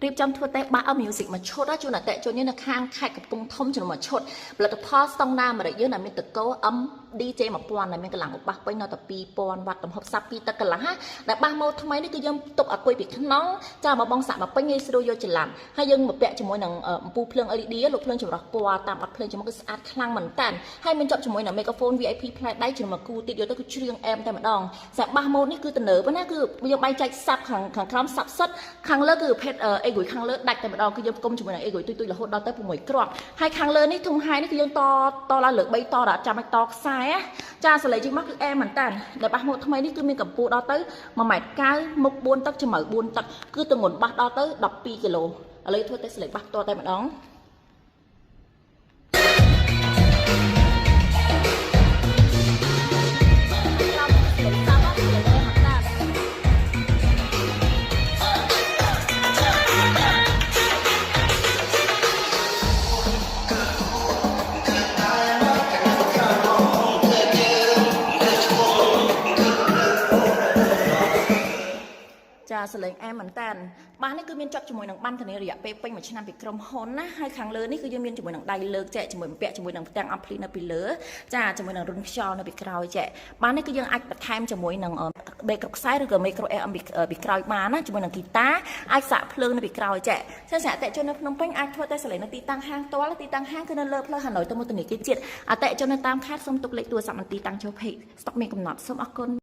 រៀបចំធ្វើតែបាក់អម music មកឈុតជួនតែជួននេះនៅខាងខេត្តកំពង់ធំចំនួនមកឈុតផលិតផលស្តង់ដារអាមេរិកយើងដែលមានតកោ DJ 1000ដែលមានកម្លាំងបាសពេញនៅតែ2000វ៉ាត់ទំហំសាប់2ទឹកកន្លះដែលបាសម៉ូដថ្មីនេះគឺយើងទុកឲ្យពុយពីក្នុងចាមកបងសាក់មកពេញងាយស្រួលយកច្រឡំហើយយើងមកពាក់ជាមួយនឹងអំពូលភ្លើង LED លោកភ្លើងចម្រោះពណ៌តាមអត់ភ្លើងជាមួយគឺស្អាតខ្លាំងមែនតើហើយមានជាប់ជាមួយនឹង microphone VIP ផ្លែដៃជាមួយមកគូទៀតយកទៅគឺច្រៀងអែមតែម្ដងសាក់បាសម៉ូដនេះគឺទំនើបណាគឺយើងបែងចែកសាប់ខាងក្រោមសាប់សុទ្ធខាងលើគឺប្រភេទអេហ្គុយខាងលើដាច់តែម្ដងគឺយើងផ្គុំជាមួយនឹងអេហ្គុយទុយរហូតដល់ទៅ6គ្រាប់ហើយខាងលើនេះធុងហាយនេះគឺយើងតឡើងលើ3តដល់ចាំឲ្យតខ្សែចាសលេងជិះមកគឺអែមែនតើដែលបាសម៉ូដថ្មីនេះគឺមានកម្ពស់ដល់ទៅ1.9 ម៉ែត្រមុខ4ទឹកជំរៅ4ទឹកគឺទម្ងន់បាសដល់ទៅ12គីឡូឥឡូវធ្វើតែសលេងបាសផ្ទាល់តែម្ដងចាសលេងអែមមែនតើបាសនេះគឺមានជាប់ជាមួយនឹងបានធានារយៈពេលពេញ1ឆ្នាំពីក្រុមហ៊ុនណាហើយខាងលើនេះគឺយើងមានជាមួយនឹងដៃលើកចែកជាមួយពាក់ជាមួយនឹងផ្ទាំងអំភ្លីនៅពីលើចាជាមួយនឹងរុនខ្យល់នៅពីក្រោយចែកបាសនេះគឺយើងអាចបន្ថែមជាមួយនឹងបេក្រូខ្សែឬក៏មីក្រូអេអំពីក្រោយបានណាជាមួយនឹងហ្គីតាអាចសាក់ភ្លើងនៅពីក្រោយចែកចាសអតិជននៅភ្នំពេញអាចធ្វើតែសលេងនៅទីតាំងហាងផ្ទាល់ទីតាំងហាងគឺនៅលើផ្លូវហាណូយទៅមុខធនាគារជាតិអតិជននៅតាមខេត្តសូមទុកលេខទូរស័ព្ទមន្ទីរតាំងចូលពេកស្តុកមានកំណត់សូមអរគុណ